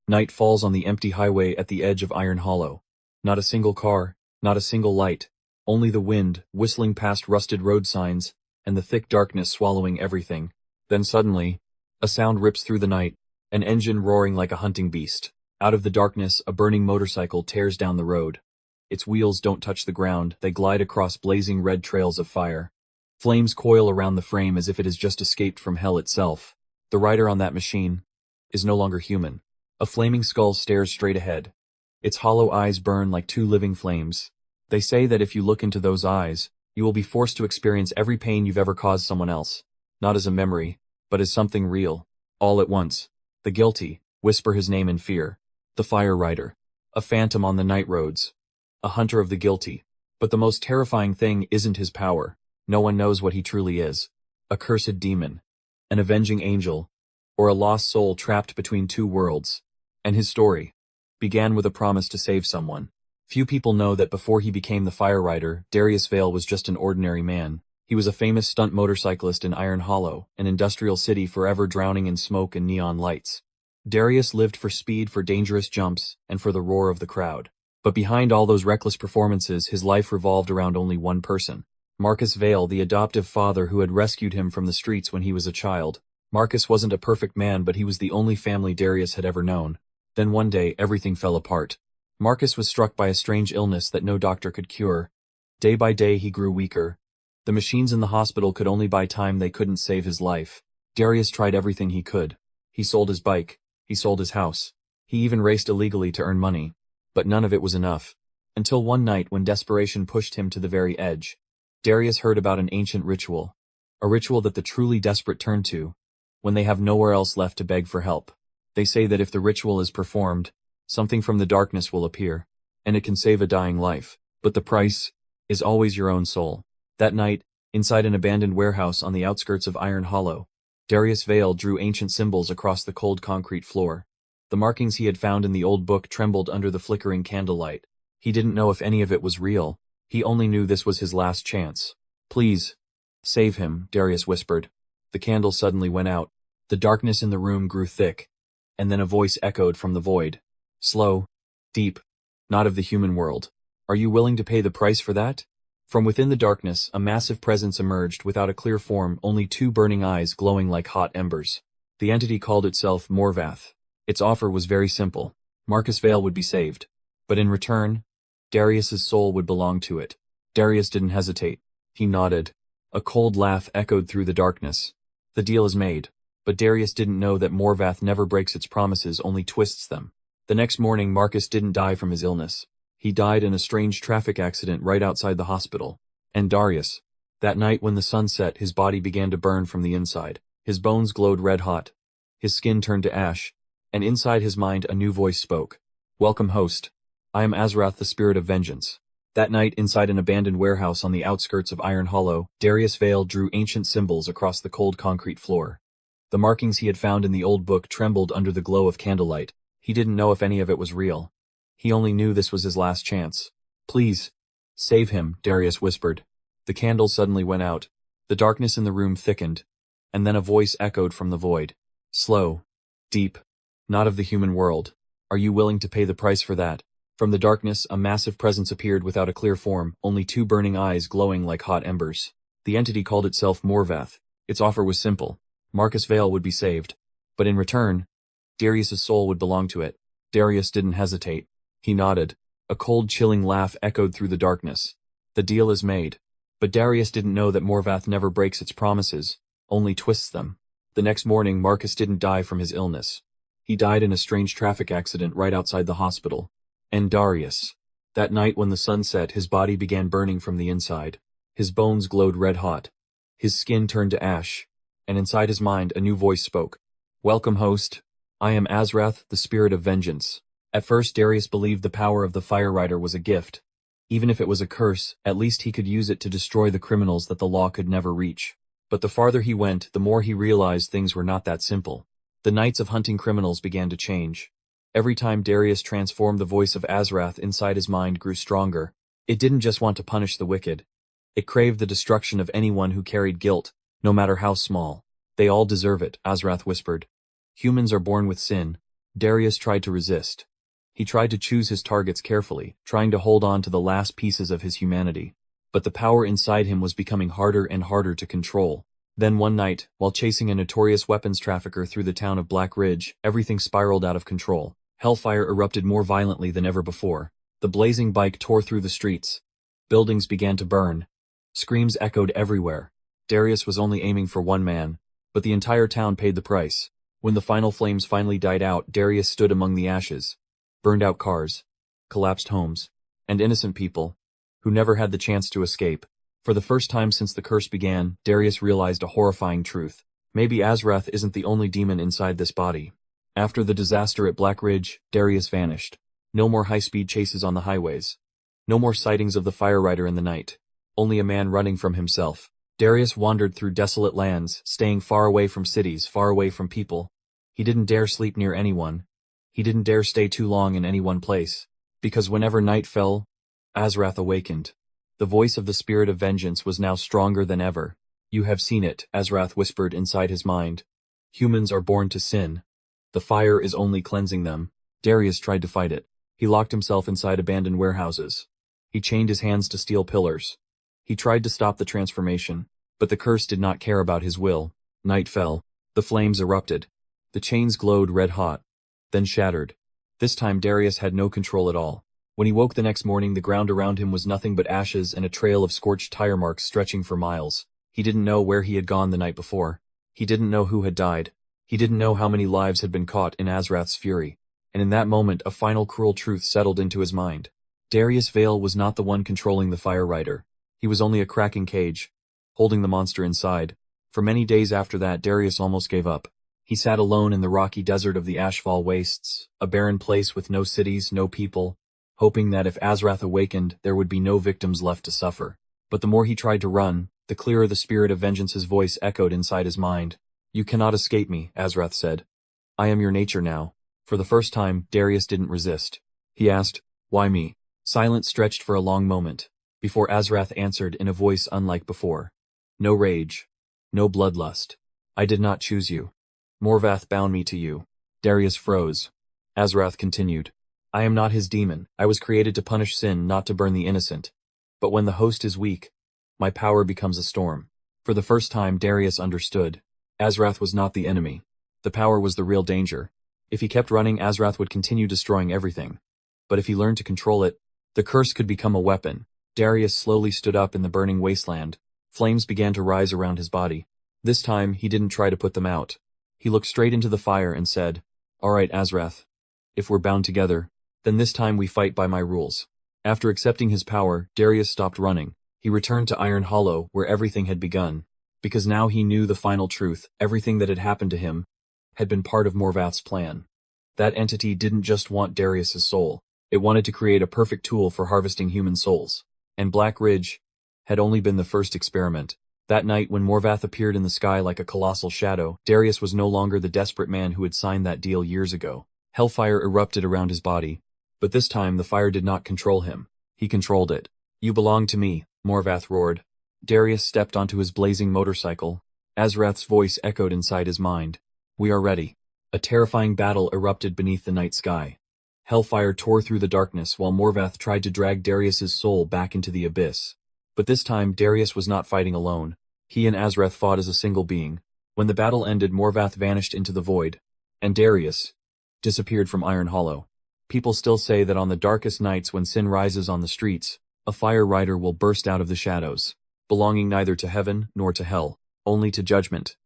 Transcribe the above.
Night falls on the empty highway at the edge of Iron Hollow. Not a single car, not a single light, only the wind whistling past rusted road signs, and the thick darkness swallowing everything. Then suddenly, a sound rips through the night, an engine roaring like a hunting beast. Out of the darkness, a burning motorcycle tears down the road. Its wheels don't touch the ground, they glide across blazing red trails of fire. Flames coil around the frame as if it has just escaped from hell itself. The rider on that machine is no longer human. A flaming skull stares straight ahead. Its hollow eyes burn like two living flames. They say that if you look into those eyes, you will be forced to experience every pain you've ever caused someone else. Not as a memory, but as something real. All at once. The guilty whisper his name in fear. The fire rider. A phantom on the night roads. A hunter of the guilty. But the most terrifying thing isn't his power. No one knows what he truly is. A cursed demon. An avenging angel. Or a lost soul trapped between two worlds. And his story began with a promise to save someone. Few people know that before he became the fire rider, Darius Vale was just an ordinary man. He was a famous stunt motorcyclist in Iron Hollow, an industrial city forever drowning in smoke and neon lights. Darius lived for speed, for dangerous jumps, and for the roar of the crowd. But behind all those reckless performances, his life revolved around only one person. Marcus Vale, the adoptive father who had rescued him from the streets when he was a child. Marcus wasn't a perfect man, but he was the only family Darius had ever known. Then one day, everything fell apart. Marcus was struck by a strange illness that no doctor could cure. Day by day he grew weaker. The machines in the hospital could only buy time, they couldn't save his life. Darius tried everything he could. He sold his bike. He sold his house. He even raced illegally to earn money. But none of it was enough. Until one night when desperation pushed him to the very edge. Darius heard about an ancient ritual. A ritual that the truly desperate turn to when they have nowhere else left to beg for help. They say that if the ritual is performed, something from the darkness will appear, and it can save a dying life. But the price is always your own soul. That night, inside an abandoned warehouse on the outskirts of Iron Hollow, Darius Vale drew ancient symbols across the cold concrete floor. The markings he had found in the old book trembled under the flickering candlelight. He didn't know if any of it was real. He only knew this was his last chance. Please, save him, Darius whispered. The candle suddenly went out. The darkness in the room grew thick. And then a voice echoed from the void. Slow, deep, not of the human world. Are you willing to pay the price for that? From within the darkness, a massive presence emerged without a clear form, only two burning eyes glowing like hot embers. The entity called itself Morvath. Its offer was very simple. Marcus Vale would be saved. But in return, Darius's soul would belong to it. Darius didn't hesitate. He nodded. A cold laugh echoed through the darkness. The deal is made. But Darius didn't know that Morvath never breaks its promises, only twists them. The next morning, Marcus didn't die from his illness. He died in a strange traffic accident right outside the hospital. And Darius. That night when the sun set, his body began to burn from the inside. His bones glowed red hot. His skin turned to ash. And inside his mind, a new voice spoke. Welcome, host. I am Azrath, the spirit of vengeance. That night, inside an abandoned warehouse on the outskirts of Iron Hollow, Darius Vale drew ancient symbols across the cold concrete floor. The markings he had found in the old book trembled under the glow of candlelight. He didn't know if any of it was real. He only knew this was his last chance. Please, save him, Darius whispered. The candle suddenly went out. The darkness in the room thickened. And then a voice echoed from the void. Slow, deep, not of the human world. Are you willing to pay the price for that? From the darkness, a massive presence appeared without a clear form, only two burning eyes glowing like hot embers. The entity called itself Morvath. Its offer was simple. Marcus Vale would be saved. But in return, Darius's soul would belong to it. Darius didn't hesitate. He nodded. A cold, chilling laugh echoed through the darkness. The deal is made. But Darius didn't know that Morvath never breaks its promises, only twists them. The next morning, Marcus didn't die from his illness. He died in a strange traffic accident right outside the hospital. And Darius. That night when the sun set, his body began burning from the inside. His bones glowed red hot. His skin turned to ash. And inside his mind, a new voice spoke. Welcome, host. I am Azrath, the spirit of vengeance. At first, Darius believed the power of the fire rider was a gift. Even if it was a curse, at least he could use it to destroy the criminals that the law could never reach. But the farther he went, the more he realized things were not that simple. The nights of hunting criminals began to change. Every time Darius transformed, the voice of Azrath inside his mind grew stronger. It didn't just want to punish the wicked. It craved the destruction of anyone who carried guilt, no matter how small. They all deserve it, Azrath whispered. Humans are born with sin. Darius tried to resist. He tried to choose his targets carefully, trying to hold on to the last pieces of his humanity. But the power inside him was becoming harder and harder to control. Then one night, while chasing a notorious weapons trafficker through the town of Black Ridge, everything spiraled out of control. Hellfire erupted more violently than ever before. The blazing bike tore through the streets. Buildings began to burn. Screams echoed everywhere. Darius was only aiming for one man, but the entire town paid the price. When the final flames finally died out, Darius stood among the ashes. Burned out cars, collapsed homes, and innocent people, who never had the chance to escape. For the first time since the curse began, Darius realized a horrifying truth. Maybe Azrath isn't the only demon inside this body. After the disaster at Black Ridge, Darius vanished. No more high-speed chases on the highways. No more sightings of the fire rider in the night. Only a man running from himself. Darius wandered through desolate lands, staying far away from cities, far away from people. He didn't dare sleep near anyone. He didn't dare stay too long in any one place. Because whenever night fell, Azrath awakened. The voice of the spirit of vengeance was now stronger than ever. You have seen it, Azrath whispered inside his mind. Humans are born to sin. The fire is only cleansing them. Darius tried to fight it. He locked himself inside abandoned warehouses. He chained his hands to steel pillars. He tried to stop the transformation, but the curse did not care about his will. Night fell. The flames erupted. The chains glowed red-hot, then shattered. This time Darius had no control at all. When he woke the next morning, the ground around him was nothing but ashes and a trail of scorched tire marks stretching for miles. He didn't know where he had gone the night before. He didn't know who had died. He didn't know how many lives had been caught in Azrath's fury. And in that moment, a final cruel truth settled into his mind. Darius Vale was not the one controlling the fire rider. He was only a cracking cage, holding the monster inside. For many days after that, Darius almost gave up. He sat alone in the rocky desert of the Ashfall Wastes, a barren place with no cities, no people, hoping that if Azrath awakened, there would be no victims left to suffer. But the more he tried to run, the clearer the spirit of vengeance's voice echoed inside his mind. You cannot escape me, Azrath said. I am your nature now. For the first time, Darius didn't resist. He asked, why me? Silence stretched for a long moment, before Azrath answered in a voice unlike before. No rage. No bloodlust. I did not choose you. Morvath bound me to you. Darius froze. Azrath continued. I am not his demon. I was created to punish sin, not to burn the innocent. But when the host is weak, my power becomes a storm. For the first time, Darius understood. Azrath was not the enemy. The power was the real danger. If he kept running, Azrath would continue destroying everything. But if he learned to control it, the curse could become a weapon. Darius slowly stood up in the burning wasteland. Flames began to rise around his body. This time, he didn't try to put them out. He looked straight into the fire and said, All right, Azrath. If we're bound together, then this time we fight by my rules. After accepting his power, Darius stopped running. He returned to Iron Hollow, where everything had begun. Because now he knew the final truth. Everything that had happened to him had been part of Morvath's plan. That entity didn't just want Darius's soul. It wanted to create a perfect tool for harvesting human souls. And Black Ridge had only been the first experiment. That night, when Morvath appeared in the sky like a colossal shadow, Darius was no longer the desperate man who had signed that deal years ago. Hellfire erupted around his body. But this time, the fire did not control him. He controlled it. You belong to me, Morvath roared. Darius stepped onto his blazing motorcycle. Azrath's voice echoed inside his mind. We are ready. A terrifying battle erupted beneath the night sky. Hellfire tore through the darkness while Morvath tried to drag Darius's soul back into the abyss. But this time, Darius was not fighting alone. He and Azrath fought as a single being. When the battle ended, Morvath vanished into the void. And Darius disappeared from Iron Hollow. People still say that on the darkest nights when sin rises on the streets, a fire rider will burst out of the shadows, belonging neither to heaven nor to hell, only to judgment.